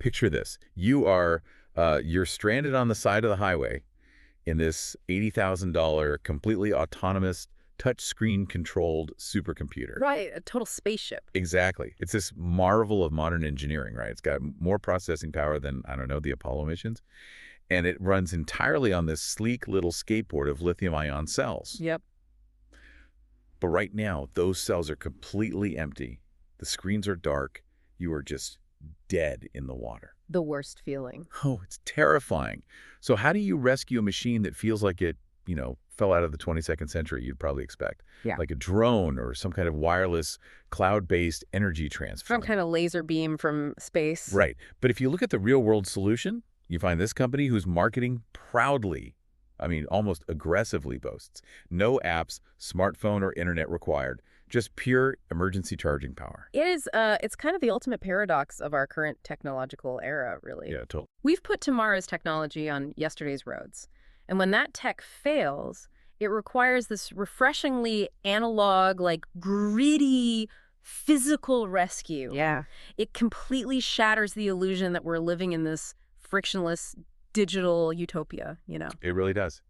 Picture this. You're stranded on the side of the highway in this $80,000 completely autonomous, touchscreen-controlled supercomputer. Right, a total spaceship. Exactly. It's this marvel of modern engineering, right? It's got more processing power than, I don't know, the Apollo missions. And it runs entirely on this sleek little skateboard of lithium-ion cells. Yep. But right now, those cells are completely empty. The screens are dark. You are just dead in the water. The worst feeling. Oh, it's terrifying. So how do you rescue a machine that feels like it, fell out of the 22nd century, you'd probably expect? Yeah. Like a drone or some kind of wireless, cloud-based energy transfer. Some kind of laser beam from space. Right. But if you look at the real-world solution, you find this company whose marketing proudly, almost aggressively boasts, no apps, smartphone, or internet required. Just pure emergency charging power. It is, it's kind of the ultimate paradox of our current technological era, really. Yeah, totally. We've put tomorrow's technology on yesterday's roads. And when that tech fails, it requires this refreshingly analog, gritty, physical rescue. Yeah. It completely shatters the illusion that we're living in this frictionless digital utopia, It really does.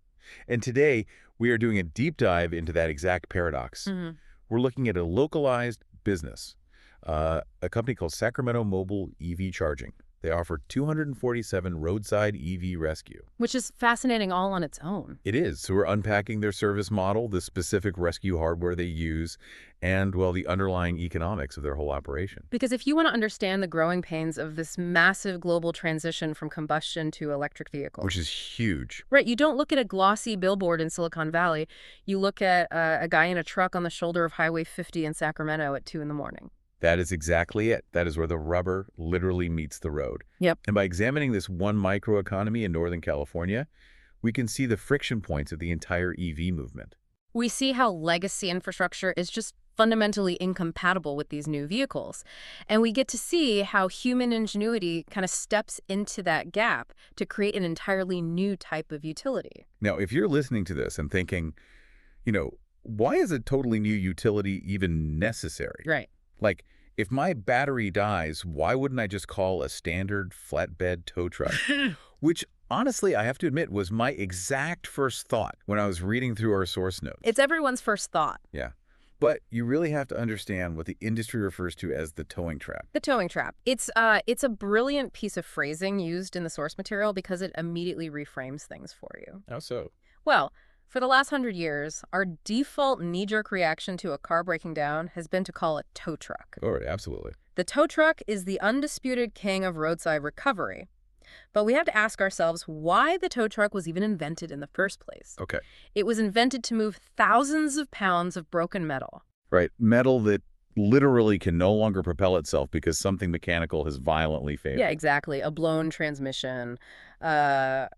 And today, we are doing a deep dive into that exact paradox. Mm-hmm. We're looking at a localized business, a company called Sacramento Mobile EV Charging. They offer 247 roadside EV rescue. Which is fascinating all on its own. It is. So we're unpacking their service model, the specific rescue hardware they use, and, the underlying economics of their whole operation. Because if you want to understand the growing pains of this massive global transition from combustion to electric vehicles. Which is huge. Right. You don't look at a glossy billboard in Silicon Valley. You look at a guy in a truck on the shoulder of Highway 50 in Sacramento at 2 in the morning. That is exactly it. That is where the rubber literally meets the road. Yep. And by examining this one microeconomy in Northern California, we can see the friction points of the entire EV movement. We see how legacy infrastructure is just fundamentally incompatible with these new vehicles. And we get to see how human ingenuity kind of steps into that gap to create an entirely new type of utility. Now, if you're listening to this and thinking, why is a totally new utility even necessary? Right. Like, if my battery dies, why wouldn't I just call a standard flatbed tow truck? Which, honestly, I have to admit, was my exact first thought when I was reading through our source notes. It's everyone's first thought. Yeah. But you really have to understand what the industry refers to as the towing trap. The towing trap. It's a brilliant piece of phrasing used in the source material because it immediately reframes things for you. How so? Well, for the last 100 years, our default knee-jerk reaction to a car breaking down has been to call it tow truck. Oh, absolutely. The tow truck is the undisputed king of roadside recovery. But we have to ask ourselves why the tow truck was even invented in the first place. Okay. It was invented to move thousands of pounds of broken metal. Right. Metal that literally can no longer propel itself because something mechanical has violently failed. Yeah, exactly. A blown transmission, a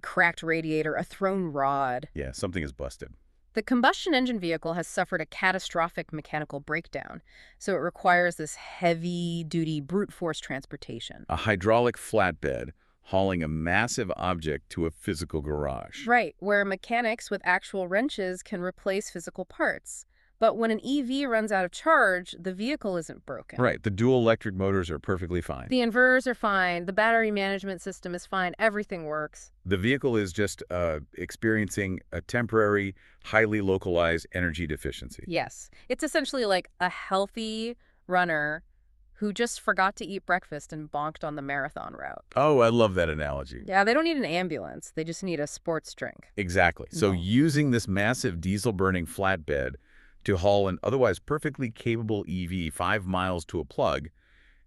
cracked radiator, a thrown rod. Yeah, something is busted. The combustion engine vehicle has suffered a catastrophic mechanical breakdown, so it requires this heavy-duty brute force transportation. A hydraulic flatbed hauling a massive object to a physical garage. Right, where mechanics with actual wrenches can replace physical parts. But when an EV runs out of charge, the vehicle isn't broken. Right. The dual electric motors are perfectly fine. The inverters are fine. The battery management system is fine. Everything works. The vehicle is just experiencing a temporary, highly localized energy deficiency. Yes. It's essentially like a healthy runner who just forgot to eat breakfast and bonked on the marathon route. Oh, I love that analogy. Yeah, they don't need an ambulance. They just need a sports drink. Exactly. So using this massive diesel-burning flatbed to haul an otherwise perfectly capable EV 5 miles to a plug,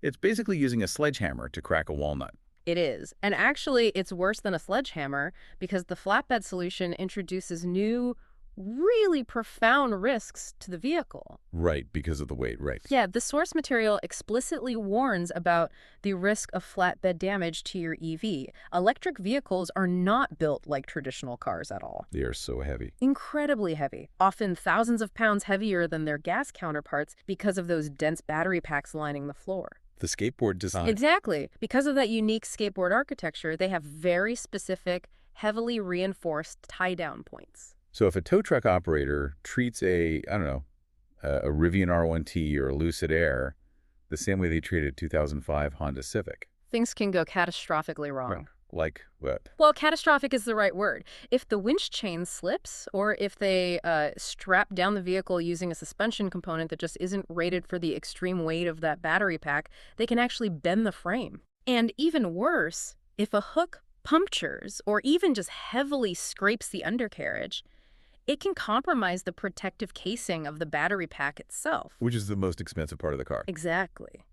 it's basically using a sledgehammer to crack a walnut. It is. And actually, it's worse than a sledgehammer because the flatbed solution introduces new, really profound risks to the vehicle. Right, because of the weight, right. Yeah, the source material explicitly warns about the risk of flatbed damage to your EV. Electric vehicles are not built like traditional cars at all. They are so heavy. Incredibly heavy, often thousands of pounds heavier than their gas counterparts because of those dense battery packs lining the floor. The skateboard design. Exactly. Because of that unique skateboard architecture, they have very specific, heavily reinforced tie-down points. So if a tow truck operator treats a Rivian R1T or a Lucid Air the same way they treated a 2005 Honda Civic. things can go catastrophically Right. wrong. Like what? Well, catastrophic is the right word. If the winch chain slips, or if they strap down the vehicle using a suspension component that just isn't rated for the extreme weight of that battery pack, they can actually bend the frame. And even worse, if a hook punctures or even just heavily scrapes the undercarriage, it can compromise the protective casing of the battery pack itself. Which is the most expensive part of the car. Exactly.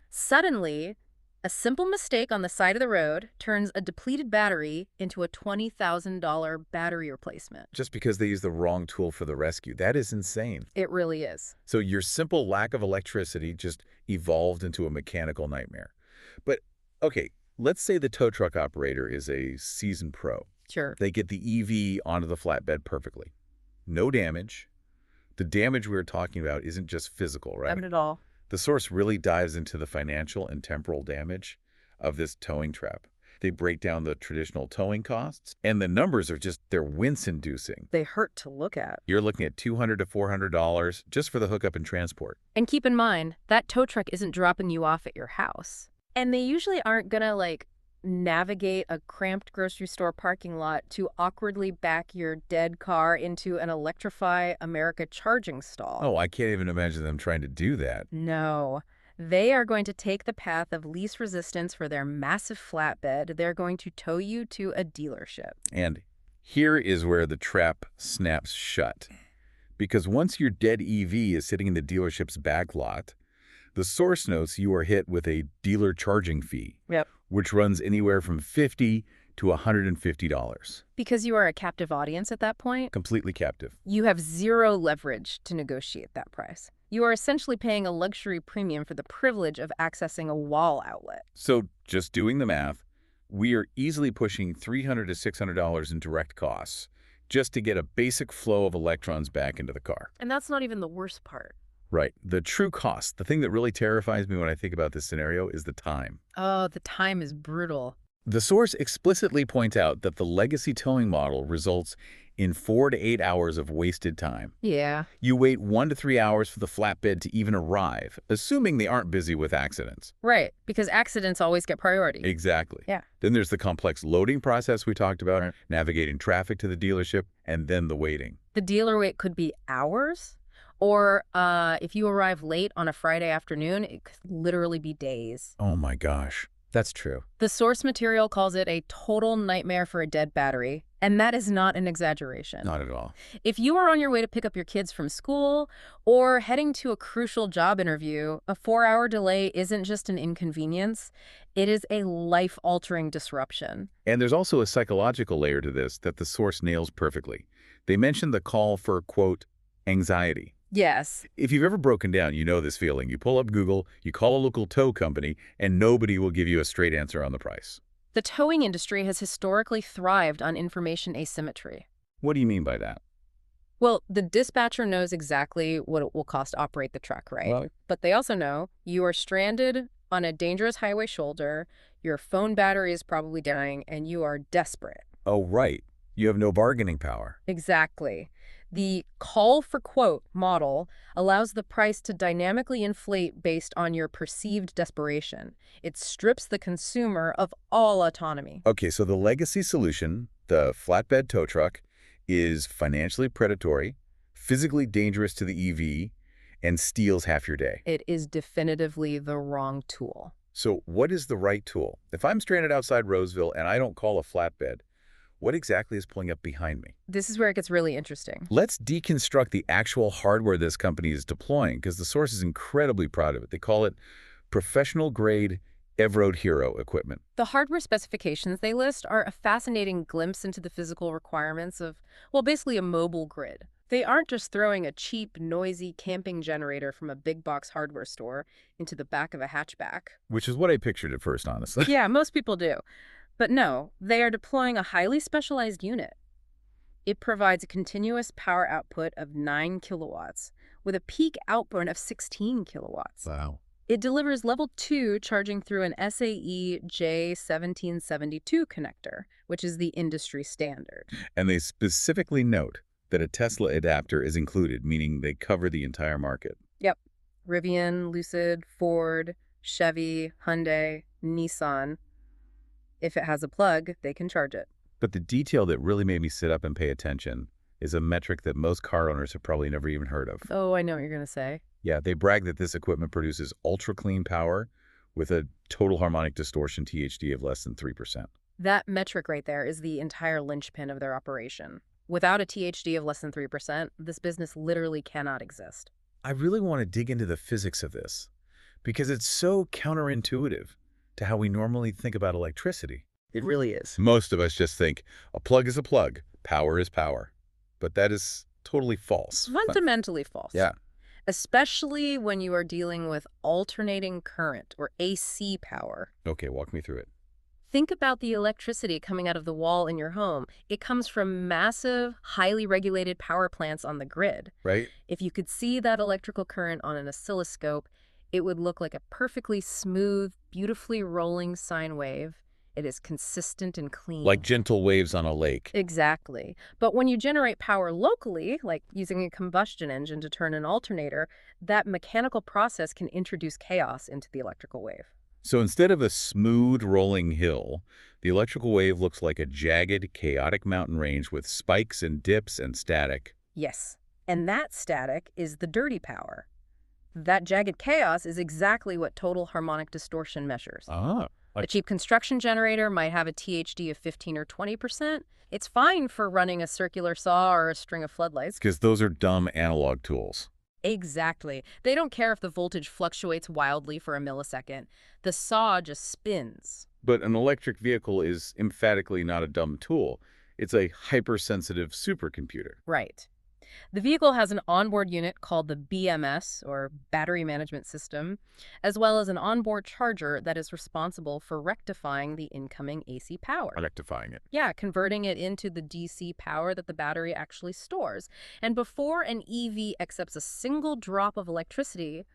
Suddenly, a simple mistake on the side of the road turns a depleted battery into a $20,000 battery replacement. Just because they use the wrong tool for the rescue. That is insane. It really is. So your simple lack of electricity just evolved into a mechanical nightmare. But, okay, let's say the tow truck operator is a seasoned pro. Sure. They get the EV onto the flatbed perfectly. No damage. The damage we were talking about isn't just physical, right? Not at all. The source really dives into the financial and temporal damage of this towing trap. They break down the traditional towing costs, and the numbers are just, they're wince-inducing. They hurt to look at. You're looking at $200 to $400 just for the hookup and transport. And keep in mind, that tow truck isn't dropping you off at your house. And they usually aren't gonna, navigate a cramped grocery store parking lot to awkwardly back your dead car into an Electrify America charging stall. Oh, I can't even imagine them trying to do that. No. They are going to take the path of least resistance for their massive flatbed. They're going to tow you to a dealership. And here is where the trap snaps shut. Because once your dead EV is sitting in the dealership's back lot, the source notes you are hit with a dealer charging fee, Yep. which runs anywhere from $50 to $150. Because you are a captive audience at that point, Completely captive. you have zero leverage to negotiate that price. You are essentially paying a luxury premium for the privilege of accessing a wall outlet. So just doing the math, we are easily pushing $300 to $600 in direct costs just to get a basic flow of electrons back into the car. And that's not even the worst part. Right. The true cost, the thing that really terrifies me when I think about this scenario is the time. Oh, the time is brutal. The source explicitly points out that the legacy towing model results in 4 to 8 hours of wasted time. Yeah. You wait 1 to 3 hours for the flatbed to even arrive, assuming they aren't busy with accidents. Right, because accidents always get priority. Exactly. Yeah. Then there's the complex loading process we talked about, navigating traffic to the dealership, and then the waiting. The dealer wait could be hours, or if you arrive late on a Friday afternoon, it could literally be days. Oh my gosh. That's true. The source material calls it a total nightmare for a dead battery, and that is not an exaggeration. Not at all. If you are on your way to pick up your kids from school or heading to a crucial job interview, a 4-hour delay isn't just an inconvenience, it is a life-altering disruption. And there's also a psychological layer to this that the source nails perfectly. They mention the call for, quote, anxiety. Yes. If you've ever broken down, you know this feeling. You pull up Google, you call a local tow company, and nobody will give you a straight answer on the price. The towing industry has historically thrived on information asymmetry. What do you mean by that? Well, the dispatcher knows exactly what it will cost to operate the truck, right? Well, But they also know you are stranded on a dangerous highway shoulder, your phone battery is probably dying, and you are desperate. oh, right. You have no bargaining power. Exactly. The call for quote model allows the price to dynamically inflate based on your perceived desperation. It strips the consumer of all autonomy. Okay, so the legacy solution, the flatbed tow truck, is financially predatory, physically dangerous to the EV, and steals half your day. It is definitively the wrong tool. So what is the right tool? If I'm stranded outside Roseville and I don't call a flatbed, what exactly is pulling up behind me? This is where it gets really interesting. Let's deconstruct the actual hardware this company is deploying, because the source is incredibly proud of it. They call it professional-grade Evroad Hero equipment. The hardware specifications they list are a fascinating glimpse into the physical requirements of, well, basically a mobile grid. They aren't just throwing a cheap, noisy camping generator from a big box hardware store into the back of a hatchback. Which is what I pictured at first, honestly. Yeah, most people do. But no, they are deploying a highly specialized unit. It provides a continuous power output of 9 kilowatts with a peak output of 16 kilowatts. Wow. It delivers level 2 charging through an SAE J1772 connector, which is the industry standard. And they specifically note that a Tesla adapter is included, meaning they cover the entire market. Yep. Rivian, Lucid, Ford, Chevy, Hyundai, Nissan. If it has a plug, they can charge it. But the detail that really made me sit up and pay attention is a metric that most car owners have probably never even heard of. Oh, I know what you're going to say. Yeah, they brag that this equipment produces ultra-clean power with a total harmonic distortion THD of less than 3%. That metric right there is the entire linchpin of their operation. Without a THD of less than 3%, this business literally cannot exist. I really want to dig into the physics of this because it's so counterintuitive to how we normally think about electricity. It really is. Most of us just think a plug is a plug, power is power. But that is totally false. Fundamentally false. Yeah. Especially when you are dealing with alternating current, or AC power. Okay, walk me through it. Think about the electricity coming out of the wall in your home. It comes from massive, highly regulated power plants on the grid. Right? If you could see that electrical current on an oscilloscope, it would look like a perfectly smooth, beautifully rolling sine wave. It is consistent and clean. Like gentle waves on a lake. Exactly. But when you generate power locally, like using a combustion engine to turn an alternator, that mechanical process can introduce chaos into the electrical wave. So instead of a smooth rolling hill, the electrical wave looks like a jagged, chaotic mountain range with spikes and dips and static. Yes. And that static is the dirty power. That jagged chaos is exactly what total harmonic distortion measures. Ah. A cheap construction generator might have a THD of 15 or 20%. It's fine for running a circular saw or a string of floodlights. Because those are dumb analog tools. Exactly. They don't care if the voltage fluctuates wildly for a millisecond. The saw just spins. But an electric vehicle is emphatically not a dumb tool. It's a hypersensitive supercomputer. Right. The vehicle has an onboard unit called the BMS, or Battery Management System, as well as an onboard charger that is responsible for rectifying the incoming AC power. Rectifying it. Yeah, converting it into the DC power that the battery actually stores. And before an EV accepts a single drop of electricity,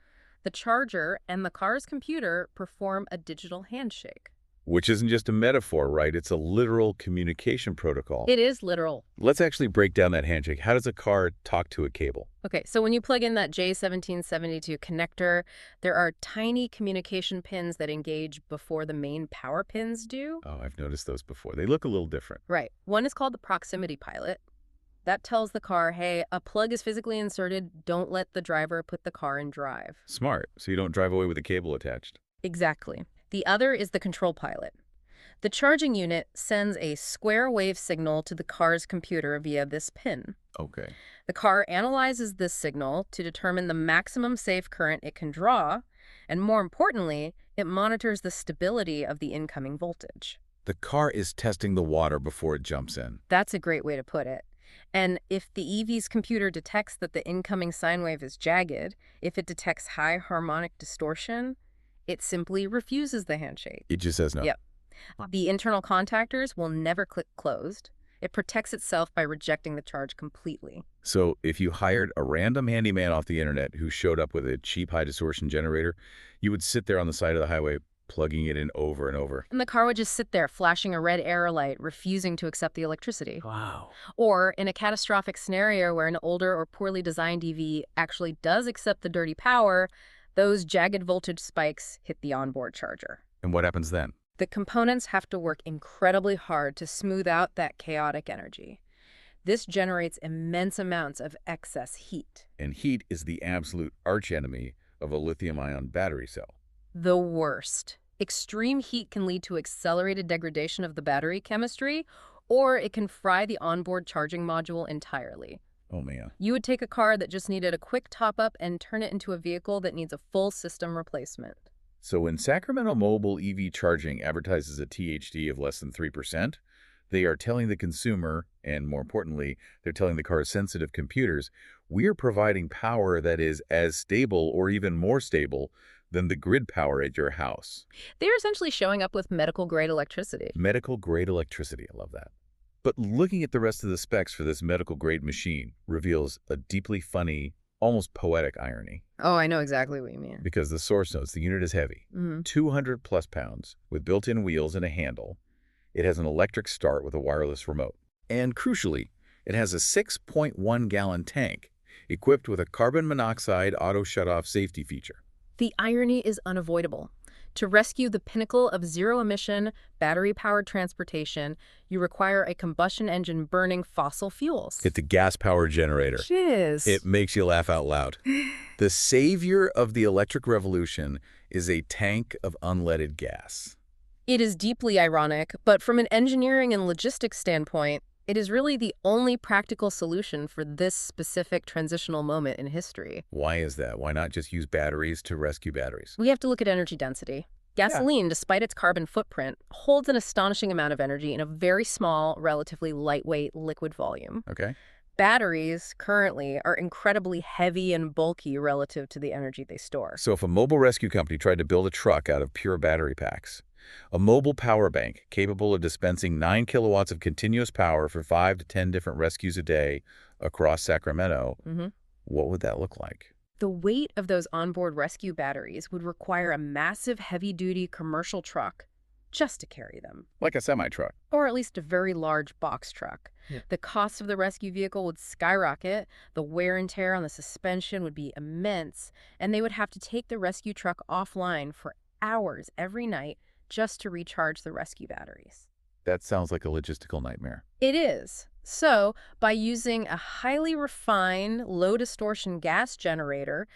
the charger and the car's computer perform a digital handshake. Which isn't just a metaphor, right? It's a literal communication protocol. It is literal. Let's actually break down that handshake. How does a car talk to a cable? Okay, so when you plug in that J1772 connector, there are tiny communication pins that engage before the main power pins do. Oh, I've noticed those before. They look a little different. Right. One is called the proximity pilot. That tells the car, hey, a plug is physically inserted. Don't let the driver put the car in drive. Smart, so you don't drive away with a cable attached. Exactly. The other is the control pilot. The charging unit sends a square wave signal to the car's computer via this pin. Okay. The car analyzes this signal to determine the maximum safe current it can draw, and more importantly, it monitors the stability of the incoming voltage. The car is testing the water before it jumps in. That's a great way to put it. And if the EV's computer detects that the incoming sine wave is jagged, if it detects high harmonic distortion, it simply refuses the handshake. It just says no. Yep. The internal contactors will never click closed. It protects itself by rejecting the charge completely. So if you hired a random handyman off the internet who showed up with a cheap high distortion generator, you would sit there on the side of the highway plugging it in over and over. And the car would just sit there flashing a red error light, refusing to accept the electricity. Wow. Or in a catastrophic scenario where an older or poorly designed EV actually does accept the dirty power, those jagged voltage spikes hit the onboard charger. And what happens then? The components have to work incredibly hard to smooth out that chaotic energy. This generates immense amounts of excess heat. And heat is the absolute archenemy of a lithium-ion battery cell. The worst. Extreme heat can lead to accelerated degradation of the battery chemistry, or it can fry the onboard charging module entirely. Oh, man. You would take a car that just needed a quick top-up and turn it into a vehicle that needs a full system replacement. So when Sacramento Mobile EV Charging advertises a THD of less than 3%, they are telling the consumer, and more importantly, they're telling the car's sensitive computers, we're providing power that is as stable or even more stable than the grid power at your house. They're essentially showing up with medical-grade electricity. Medical-grade electricity, I love that. But looking at the rest of the specs for this medical-grade machine reveals a deeply funny, almost poetic irony. Oh, I know exactly what you mean. Because the source notes the unit is heavy, 200 plus pounds, with built-in wheels and a handle. It has an electric start with a wireless remote. And crucially, it has a 6.1-gallon tank, equipped with a carbon monoxide auto shut-off safety feature. The irony is unavoidable. To rescue the pinnacle of zero-emission, battery-powered transportation, you require a combustion engine burning fossil fuels. It's a gas-powered generator. Shiz. It makes you laugh out loud. The savior of the electric revolution is a tank of unleaded gas. It is deeply ironic, but from an engineering and logistics standpoint, it is really the only practical solution for this specific transitional moment in history. Why is that? Why not just use batteries to rescue batteries? We have to look at energy density. Gasoline, despite its carbon footprint, holds an astonishing amount of energy in a very small, relatively lightweight liquid volume. Okay. Batteries, currently, are incredibly heavy and bulky relative to the energy they store. So if a mobile rescue company tried to build a truck out of pure battery packs, a mobile power bank capable of dispensing 9 kilowatts of continuous power for 5 to 10 different rescues a day across Sacramento, what would that look like? The weight of those onboard rescue batteries would require a massive heavy-duty commercial truck just to carry them. Like a semi-truck. Or at least a very large box truck. Yeah. The cost of the rescue vehicle would skyrocket, the wear and tear on the suspension would be immense, and they would have to take the rescue truck offline for hours every night just to recharge the rescue batteries. That sounds like a logistical nightmare. It is. So, by using a highly refined, low-distortion gas generator,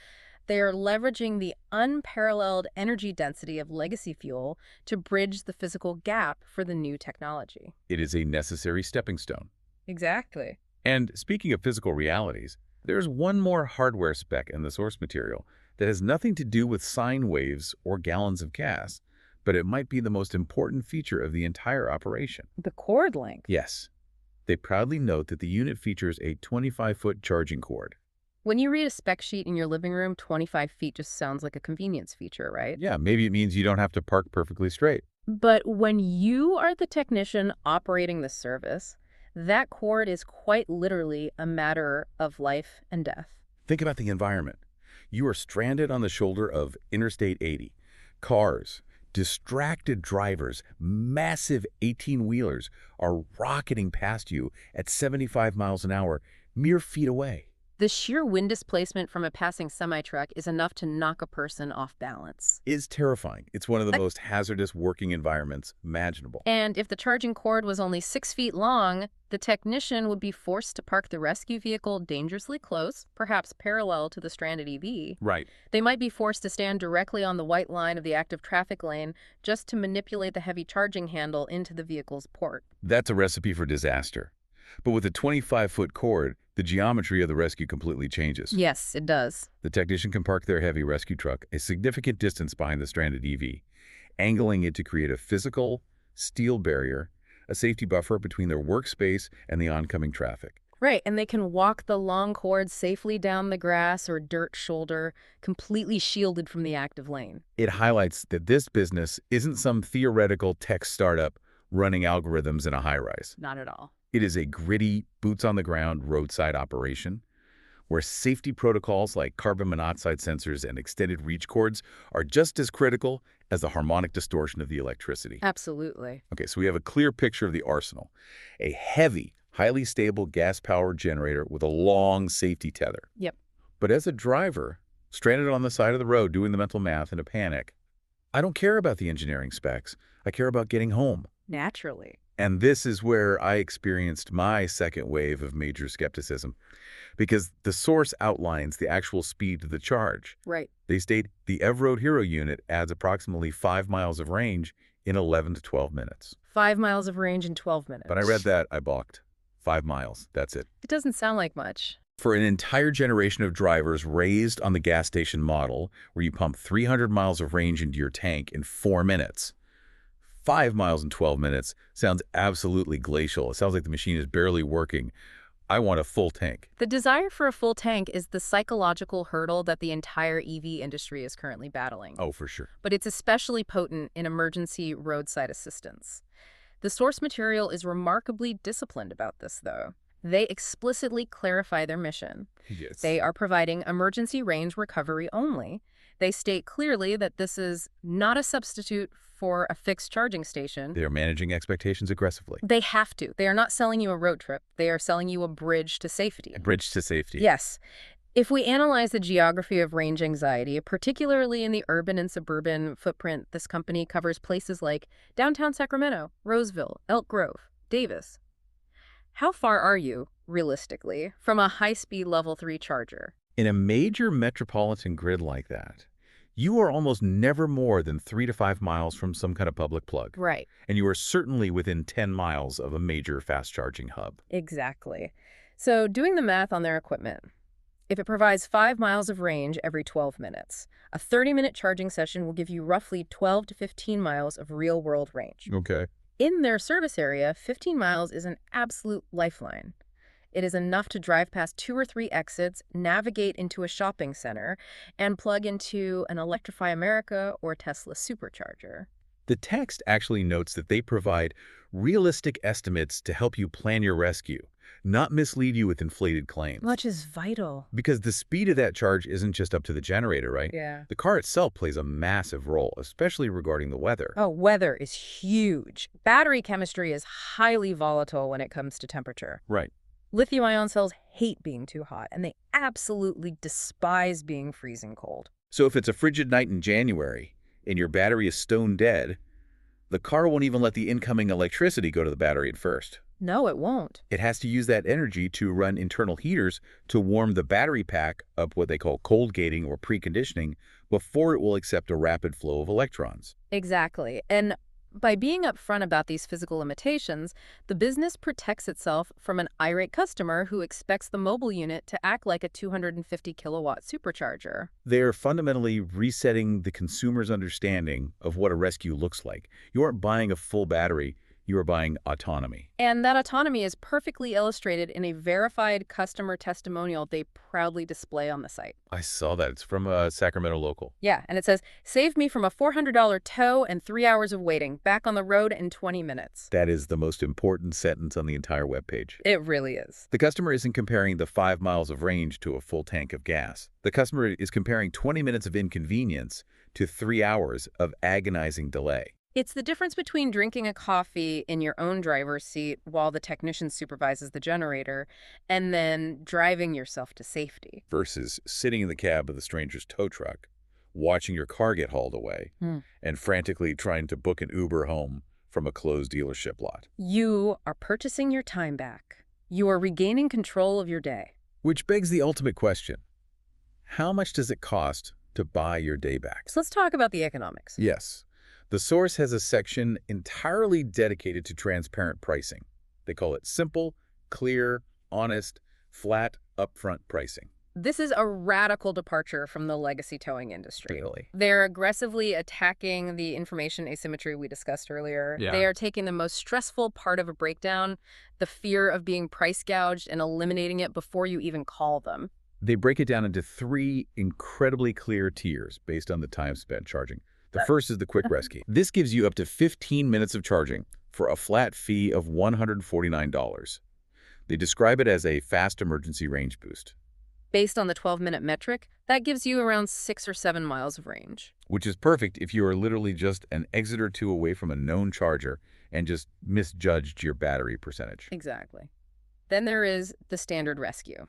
they are leveraging the unparalleled energy density of legacy fuel to bridge the physical gap for the new technology. It is a necessary stepping stone. Exactly. And speaking of physical realities, there's one more hardware spec in the source material that has nothing to do with sine waves or gallons of gas, but it might be the most important feature of the entire operation. The cord length. Yes. They proudly note that the unit features a 25-foot charging cord. When you read a spec sheet in your living room, 25 feet just sounds like a convenience feature, right? Yeah, maybe it means you don't have to park perfectly straight. But when you are the technician operating the service, that cord is quite literally a matter of life and death. Think about the environment. You are stranded on the shoulder of Interstate 80. Cars, distracted drivers, massive 18-wheelers are rocketing past you at 75 miles an hour, mere feet away. The sheer wind displacement from a passing semi-truck is enough to knock a person off balance. Is terrifying. It's one of the most hazardous working environments imaginable. And if the charging cord was only 6 feet long, the technician would be forced to park the rescue vehicle dangerously close, perhaps parallel to the stranded EV. Right. They might be forced to stand directly on the white line of the active traffic lane just to manipulate the heavy charging handle into the vehicle's port. That's a recipe for disaster. But with a 25-foot cord, the geometry of the rescue completely changes. Yes, it does. The technician can park their heavy rescue truck a significant distance behind the stranded EV, angling it to create a physical steel barrier, a safety buffer between their workspace and the oncoming traffic. Right, and they can walk the long cord safely down the grass or dirt shoulder, completely shielded from the active lane. It highlights that this business isn't some theoretical tech startup running algorithms in a high-rise. Not at all. It is a gritty, boots-on-the-ground roadside operation where safety protocols like carbon monoxide sensors and extended reach cords are just as critical as the harmonic distortion of the electricity. Absolutely. Okay, so we have a clear picture of the arsenal. A heavy, highly stable gas-powered generator with a long safety tether. Yep. But as a driver, stranded on the side of the road doing the mental math in a panic, I don't care about the engineering specs. I care about getting home. Naturally. And this is where I experienced my second wave of major skepticism, because the source outlines the actual speed of the charge. Right. They state the EV-Road Hero unit adds approximately 5 miles of range in 11 to 12 minutes. 5 miles of range in 12 minutes. But I read that, I balked. 5 miles, that's it. It doesn't sound like much. For an entire generation of drivers raised on the gas station model, where you pump 300 miles of range into your tank in 4 minutes, 5 miles in 12 minutes sounds absolutely glacial. It sounds like the machine is barely working. I want a full tank. The desire for a full tank is the psychological hurdle that the entire EV industry is currently battling. Oh, for sure. But it's especially potent in emergency roadside assistance. The source material is remarkably disciplined about this, though. They explicitly clarify their mission. Yes. They are providing emergency range recovery only. They state clearly that this is not a substitute for a fixed charging station. They are managing expectations aggressively. They have to. They are not selling you a road trip. They are selling you a bridge to safety. A bridge to safety. Yes. If we analyze the geography of range anxiety, particularly in the urban and suburban footprint, this company covers places like downtown Sacramento, Roseville, Elk Grove, Davis. How far are you, realistically, from a high-speed level 3 charger? In a major metropolitan grid like that, you are almost never more than 3 to 5 miles from some kind of public plug. Right. And you are certainly within 10 miles of a major fast-charging hub. Exactly. So doing the math on their equipment, if it provides 5 miles of range every 12 minutes, a 30-minute charging session will give you roughly 12 to 15 miles of real-world range. Okay. In their service area, 15 miles is an absolute lifeline. It is enough to drive past 2 or 3 exits, navigate into a shopping center, and plug into an Electrify America or Tesla supercharger. The text actually notes that they provide realistic estimates to help you plan your rescue, not mislead you with inflated claims. Which is vital. Because the speed of that charge isn't just up to the generator, right? Yeah. The car itself plays a massive role, especially regarding the weather. Oh, weather is huge. Battery chemistry is highly volatile when it comes to temperature. Right. Lithium-ion cells hate being too hot, and they absolutely despise being freezing cold. So if it's a frigid night in January and your battery is stone dead, the car won't even let the incoming electricity go to the battery at first. No, it won't. It has to use that energy to run internal heaters to warm the battery pack up, what they call cold gating or preconditioning, before it will accept a rapid flow of electrons. Exactly. And by being upfront about these physical limitations, the business protects itself from an irate customer who expects the mobile unit to act like a 250 kilowatt supercharger. They're fundamentally resetting the consumer's understanding of what a rescue looks like. You aren't buying a full battery, you are buying autonomy. And that autonomy is perfectly illustrated in a verified customer testimonial they proudly display on the site. I saw that. It's from a Sacramento local. Yeah, and it says, "Saved me from a $400 tow and 3 hours of waiting, back on the road in 20 minutes. That is the most important sentence on the entire webpage. It really is. The customer isn't comparing the 5 miles of range to a full tank of gas. The customer is comparing 20 minutes of inconvenience to 3 hours of agonizing delay. It's the difference between drinking a coffee in your own driver's seat while the technician supervises the generator and then driving yourself to safety. Versus sitting in the cab of the stranger's tow truck, watching your car get hauled away, and frantically trying to book an Uber home from a closed dealership lot. You are purchasing your time back. You are regaining control of your day. Which begs the ultimate question. How much does it cost to buy your day back? So let's talk about the economics. Yes. The source has a section entirely dedicated to transparent pricing. They call it simple, clear, honest, flat, upfront pricing. This is a radical departure from the legacy towing industry. Really? They're aggressively attacking the information asymmetry we discussed earlier. Yeah. They are taking the most stressful part of a breakdown, the fear of being price gouged, and eliminating it before you even call them. They break it down into 3 incredibly clear tiers based on the time spent charging. The first is the quick rescue. This gives you up to 15 minutes of charging for a flat fee of $149. They describe it as a fast emergency range boost, Based on the 12-minute metric, that gives you around 6 or 7 miles of range. which is perfect if you are literally just an exit or two away from a known charger and just misjudged your battery percentage. Exactly. Then there is the standard rescue.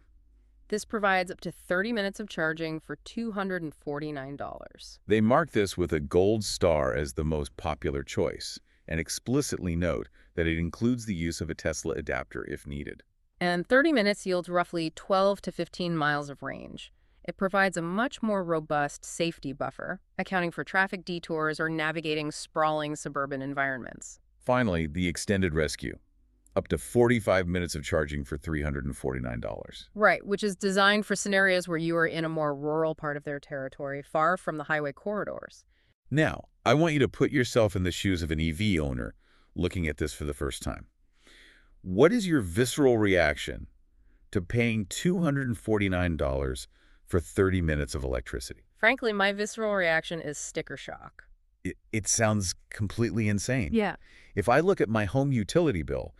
This provides up to 30 minutes of charging for $249. They mark this with a gold star as the most popular choice and explicitly note that it includes the use of a Tesla adapter if needed. And 30 minutes yields roughly 12 to 15 miles of range. It provides a much more robust safety buffer, accounting for traffic detours or navigating sprawling suburban environments. Finally, the extended rescue. Up to 45 minutes of charging for $349. Right, which is designed for scenarios where you are in a more rural part of their territory, far from the highway corridors. Now, I want you to put yourself in the shoes of an EV owner looking at this for the first time. What is your visceral reaction to paying $249 for 30 minutes of electricity? Frankly, my visceral reaction is sticker shock. It sounds completely insane. Yeah. If I look at my home utility bill,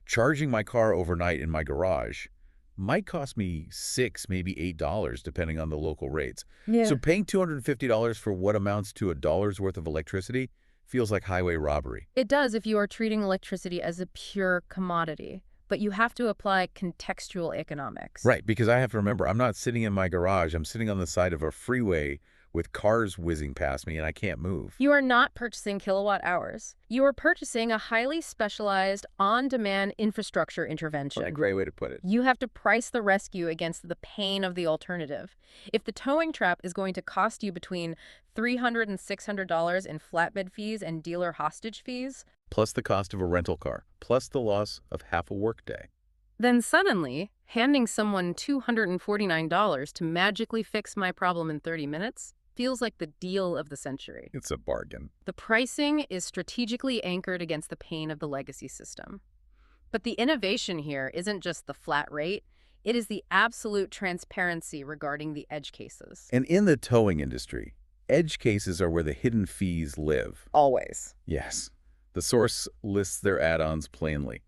charging my car overnight in my garage might cost me $6, maybe $8, depending on the local rates. Yeah. So paying $250 for what amounts to $1 worth of electricity feels like highway robbery. It does if you are treating electricity as a pure commodity. but you have to apply contextual economics. Right, because I have to remember, I'm not sitting in my garage. I'm sitting on the side of a freeway with cars whizzing past me, and I can't move. You are not purchasing kilowatt hours. You are purchasing a highly specialized, on-demand infrastructure intervention. What a great way to put it. You have to price the rescue against the pain of the alternative. If the towing trap is going to cost you between $300 and $600 in flatbed fees and dealer hostage fees, Plus the cost of a rental car, plus the loss of half a workday. then suddenly, handing someone $249 to magically fix my problem in 30 minutes feels like the deal of the century. It's a bargain. The pricing is strategically anchored against the pain of the legacy system. But the innovation here isn't just the flat rate, it is the absolute transparency regarding the edge cases. And in the towing industry, edge cases are where the hidden fees live. Always. Yes. The source lists their add-ons plainly.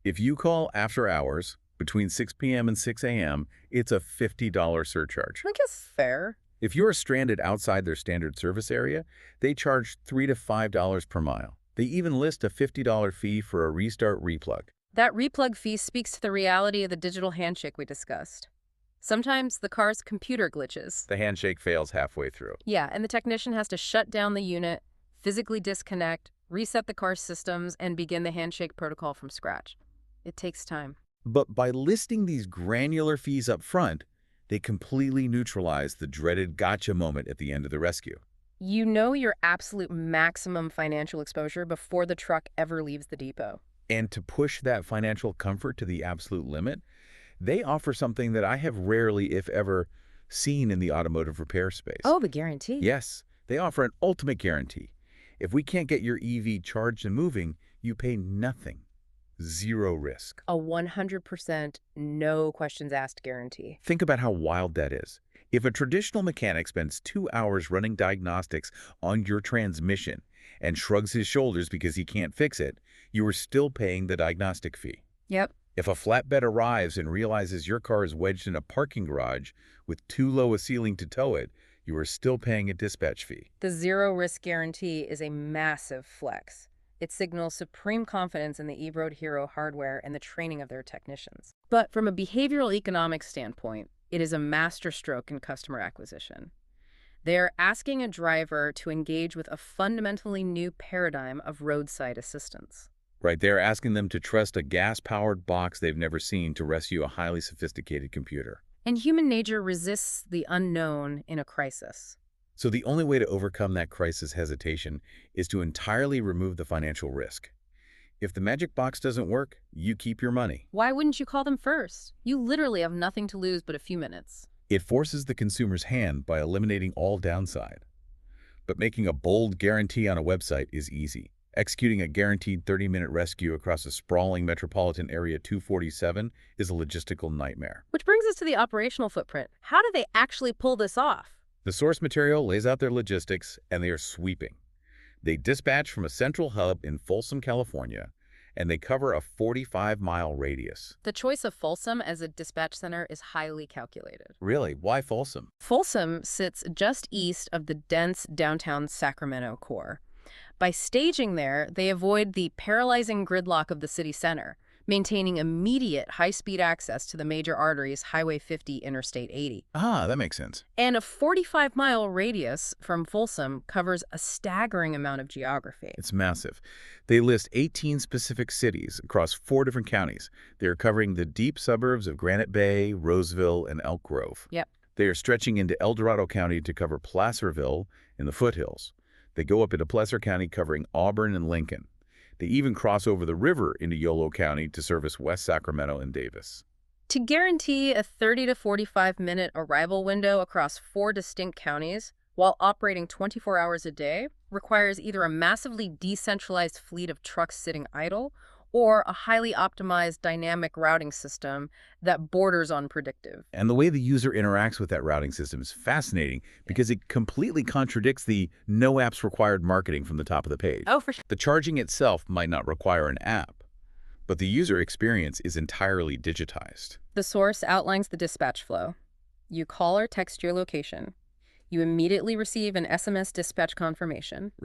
If you call after hours, between 6 p.m. and 6 a.m., it's a $50 surcharge. I guess fair. If you're stranded outside their standard service area, they charge $3 to $5 per mile. They even list a $50 fee for a restart replug. That replug fee speaks to the reality of the digital handshake we discussed. Sometimes the car's computer glitches. The handshake fails halfway through. Yeah, and the technician has to shut down the unit, physically disconnect, reset the car's systems, and begin the handshake protocol from scratch. It takes time. But by listing these granular fees up front, they completely neutralize the dreaded gotcha moment at the end of the rescue. You know your absolute maximum financial exposure before the truck ever leaves the depot. And to push that financial comfort to the absolute limit, they offer something that I have rarely, if ever, seen in the automotive repair space. Oh, the guarantee. Yes, they offer an ultimate guarantee. If we can't get your EV charged and moving, you pay nothing. Zero risk. A 100% no questions asked guarantee. Think about how wild that is. If a traditional mechanic spends 2 hours running diagnostics on your transmission and shrugs his shoulders because he can't fix it, you are still paying the diagnostic fee. Yep. If a flatbed arrives and realizes your car is wedged in a parking garage with too low a ceiling to tow it, you are still paying a dispatch fee. The zero risk guarantee is a massive flex. It signals supreme confidence in the eRoad Hero hardware and the training of their technicians. But from a behavioral economics standpoint, it is a masterstroke in customer acquisition. They're asking a driver to engage with a fundamentally new paradigm of roadside assistance. Right, they're asking them to trust a gas-powered box they've never seen to rescue a highly sophisticated computer. And human nature resists the unknown in a crisis. So the only way to overcome that crisis hesitation is to entirely remove the financial risk. If the magic box doesn't work, you keep your money. Why wouldn't you call them first? You literally have nothing to lose but a few minutes. It forces the consumer's hand by eliminating all downside. But making a bold guarantee on a website is easy. Executing a guaranteed 30-minute rescue across a sprawling metropolitan area 247 is a logistical nightmare. Which brings us to the operational footprint. How do they actually pull this off? The source material lays out their logistics, and they are sweeping. They dispatch from a central hub in Folsom, California, and they cover a 45-mile radius. The choice of Folsom as a dispatch center is highly calculated. Really? Why Folsom? Folsom sits just east of the dense downtown Sacramento core. By staging there, they avoid the paralyzing gridlock of the city center, maintaining immediate high-speed access to the major arteries Highway 50, Interstate 80. Ah, that makes sense. And a 45-mile radius from Folsom covers a staggering amount of geography. It's massive. They list 18 specific cities across 4 different counties. They are covering the deep suburbs of Granite Bay, Roseville, and Elk Grove. Yep. They are stretching into El Dorado County to cover Placerville in the foothills. They go up into Placer County covering Auburn and Lincoln. They even cross over the river into Yolo County to service West Sacramento and Davis. To guarantee a 30 to 45-minute arrival window across 4 distinct counties while operating 24 hours a day requires either a massively decentralized fleet of trucks sitting idle or a highly optimized dynamic routing system that borders on predictive. And the way the user interacts with that routing system is fascinating because it completely contradicts the no apps required marketing from the top of the page. Oh, for sure. The charging itself might not require an app, but the user experience is entirely digitized. The source outlines the dispatch flow. You call or text your location. You immediately receive an SMS dispatch confirmation. Right.